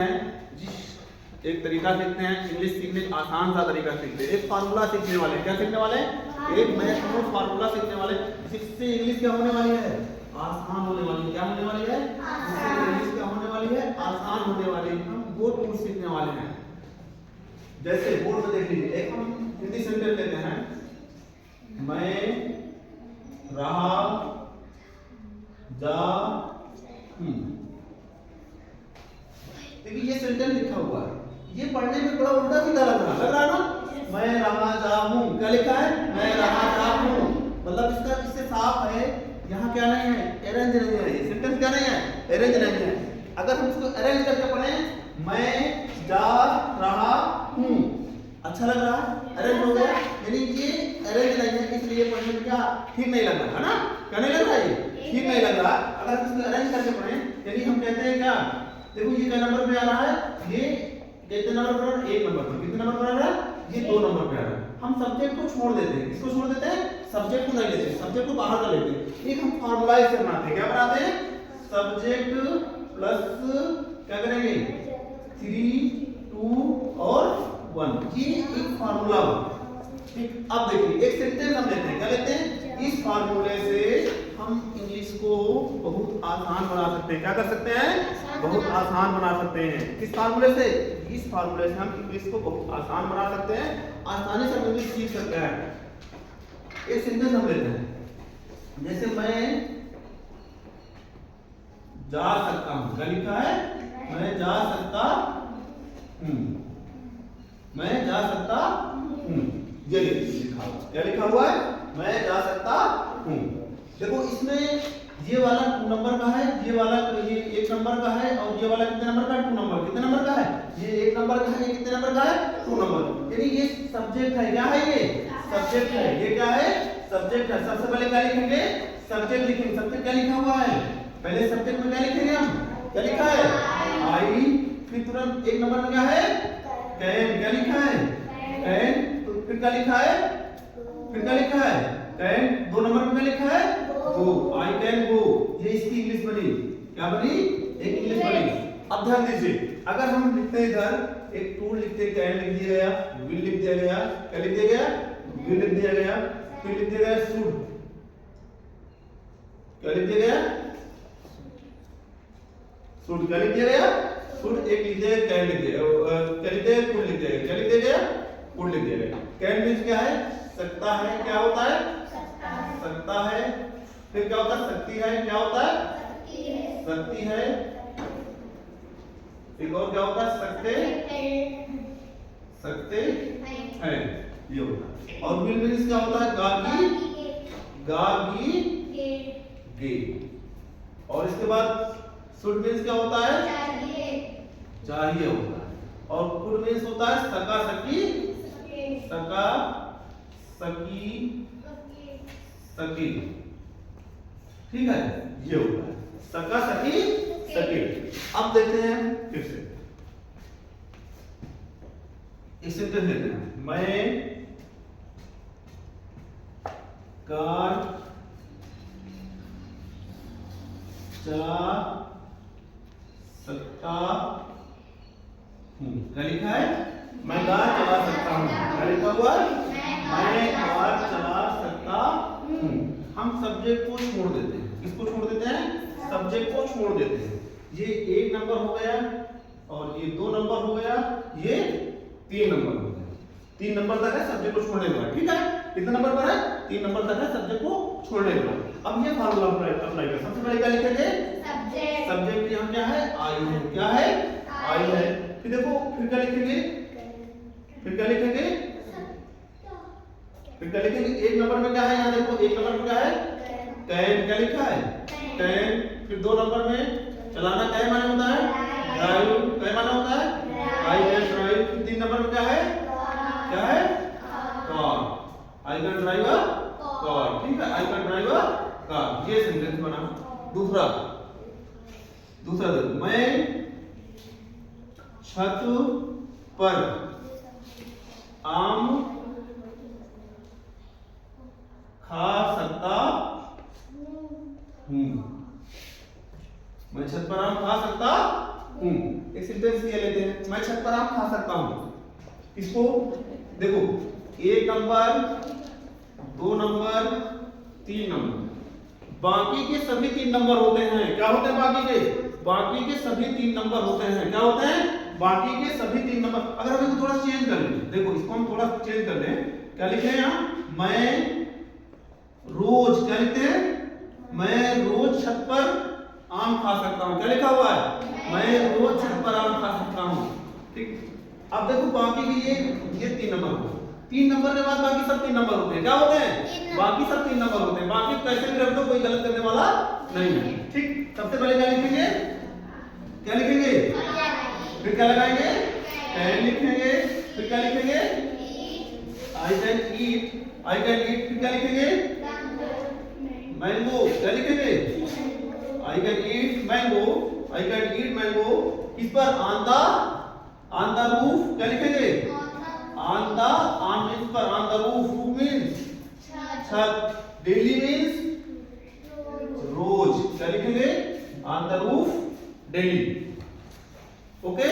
जिस एक तरीका सीखते हैं इंग्लिश सीखने का आसान सा तरीका सीखते हैं। एक फार्मूला सीखने वाले क्या सीखने वाले एक महत्वपूर्ण फार्मूला सीखने वाले जिससे इंग्लिश क्या होने वाली है आसान होने वाली है। क्या होने वाली है जिससे इंग्लिश क्या होने वाली है आसान होने वाली है। हम वो टूल सीखने वाले हैं। जैसे बोर्ड पे देख लीजिए एक हम हिंदी सेंटेंस लेते हैं मैं रहा जा देखिए ये सेंटेंस लिखा हुआ है। ये पढ़ने में थोड़ा उल्टा सीधा लग रहा है ना। मैं रहा जा हूं क्या लिखा है मैं रहा जा हूं मतलब इसका इससे साफ है यहाँ क्या नहीं है अरेंज नहीं है। ये सेंटेंस क्या नहीं है अरेंज नहीं है। अगर हम इसको अरेंज करके पढ़ें मैं जा रहा हूं अच्छा लग रहा है अरेंज हो गया। यानी ये अरेंज नहीं है इसलिए पढ़ने में क्या ठीक नहीं लग रहा है ना। क्या नहीं लग रहा है ये ठीक नहीं लग रहा। अगर हम इसको अरेंज करके पढ़ें यानी हम कहते हैं क्या देखो ये क्या नंबर पे आ रहा है ये कितने नंबर पर आ रहा है एक नंबर पर। कितने नंबर पर आ रहा है ये दो नंबर पे आ रहा है। हम सब्जेक्ट को छोड़ देते हैं। किसको छोड़ देते हैं सब्जेक्ट को नहीं लेते सब्जेक्ट को बाहर कर लेते हैं। एक हम फार्मूला इसे बनाते हैं क्या बनाते हैं सब्जेक्ट प्लस क्या करेंगे 3 2 और 1 ये एक फार्मूला। ठीक अब देखिए एक सेंटेंस हम लेते हैं क्या लेते हैं इस फार्मूले से हम इंग्लिश को बहुत आसान बना सकते हैं। क्या कर सकते हैं बहुत आसान बना सकते हैं। किस फार्मूले से इस फार्मूले से हम इंग्लिश को बहुत आसान बना सकते हैं आसानी से इंग्लिश सीख सकते हैं। एक सेंटेंस हम लेते हैं जैसे मैं जा सकता हूं क्या लिखा है मैं जा सकता हूं मैं जा सकता हूं ये लिखा हुआ क्या लिखा हुआ है मैं जा सकता हूं। देखो इसमें ये वाला 2 नंबर का है ये वाला ये 1 नंबर का है और ये वाला कितने नंबर का है 2 नंबर। कितने नंबर का है ये 1 नंबर का है ये कितने नंबर का है 2 नंबर। यानी ये सब्जेक्ट है क्या है ये सब्जेक्ट है ये क्या है सब्जेक्ट है। सबसे पहले क्या लिखेंगे सब्जेक्ट लिखेंगे। सब्जेक्ट क्या लिखा हुआ है पहले सब्जेक्ट में क्या लिखेंगे हम क्या लिखा है आई फिर तुरंत 1 नंबर में क्या है कैन क्या लिखा है कैन तो फिर क्या लिखा है कैन 2 नंबर में क्या लिखा है गो आई कैन गो। ये इसकी इंग्लिश बनी क्या बनी एक इंग्लिश बनी। अब ध्यान दीजिए अगर हम लिखते हैं इधर एक टूल लिखते हैं कैन लिख दिया गया विल लिख दिया गया क्या लिख दिया गया विल लिख दिया गया फिर लिख दिया गया शुड क्या लिख दिया गया शुड क्या लिख दिया गया शुड एक लिख दिया कैन लिख दिया क्या लिख दिया कुड लिख दिया क्या लिख दिया गया कुड लिख दिया गया। कैन मींस क्या है सकता है क्या होता है सकता है फिर क्या होता है सकती है क्या होता है सकती है एक और क्या होता है सकते हैं ये होता है। और विल मींस क्या होता है गागी गे और इसके बाद शुड मींस क्या होता है चाहिए होता है और कुड मींस होता है सका सकी ठीक है ये होता है सका सकी। अब देखते हैं फिर से एक सेंटेंस लेते हैं मैं कार चला सकता हूं क्या लिखा है मैं कार चला सकता हूं क्या लिखा हुआ मैं कार चला सकता हूं। हम सब्जेक्ट को छोड़ देते हैं। किसको छोड़ देते हैं सब्जेक्ट को छोड़ देते हैं। ये 1 नंबर हो गया और ये 2 नंबर हो गया ये 3 नंबर हो गया। 3 नंबर तक है सब्जेक्ट को छोड़ने के बाद ठीक है कितने नंबर पर है 3 नंबर तक है सब्जेक्ट को छोड़ने के बाद। अब ये फार्मूला अप्लाई कर सबसे पहले क्या लिखेंगे सब्जेक्ट यहाँ क्या है आई है क्या है आई है। फिर देखो फिर क्या लिखेंगे एक नंबर में क्या है यहाँ देखो 1 नंबर में क्या है कैन क्या लिखा है कैन फिर 2 नंबर में चलाना क्या माने होता है ड्राइव क्या माने होता है आई कैन ड्राइव। फिर 3 नंबर में क्या है car I can drive a car ठीक है I can drive a car ये सेंटेंस बना। दूसरा देखो मैं छत पर आम खा सकता हूं मैं छत पर आम खा सकता हूं। एक सेंटेंस ये लेते हैं, मैं छत पर आम खा सकता हूँ। इसको देखो, 1 नंबर, 2 नंबर, 3 नंबर, बाकी के सभी 3 नंबर होते हैं। क्या होते हैं बाकी के? बाकी के सभी 3 नंबर होते हैं। क्या होते हैं? बाकी के सभी 3 नंबर। अगर हम इसको थोड़ा चेंज कर लें, देखो इसको हम थोड़ा चेंज कर लें, क्या लिखे हैं यहाँ? मैं रोज, क्या लिखते हैं? मैं रोज छत पर आम खा सकता हूँ। क्या लिखा हुआ है? मैं रोज छत पर आम खा सकता हूँ। ठीक, अब देखो बाकी के ये 3 नंबर हो, 3 नंबर के बाद बाकी सब 3 नंबर होते हैं। क्या होते हैं? बाकी सब 3 नंबर होते हैं। बाकी कैसे भी रख दो, कोई गलत करने वाला नहीं है। ठीक, सबसे पहले क्या लिखेंगे? क्या लिखेंगे? फिर क्या लगाएंगे? कैन लिखेंगे। फिर क्या लिखेंगे? I can eat, I can eat. फिर क्या लिखेंगे? मैंगो। क्या लिखेंगे? I can eat mango, I can eat mango. किस पर? On the roof. क्या लिखेंगे? ऑन मीन्स पर, on the roof, roof means छत, डेली मीन्स रोज। क्या लिखेंगे? On the roof daily. Okay.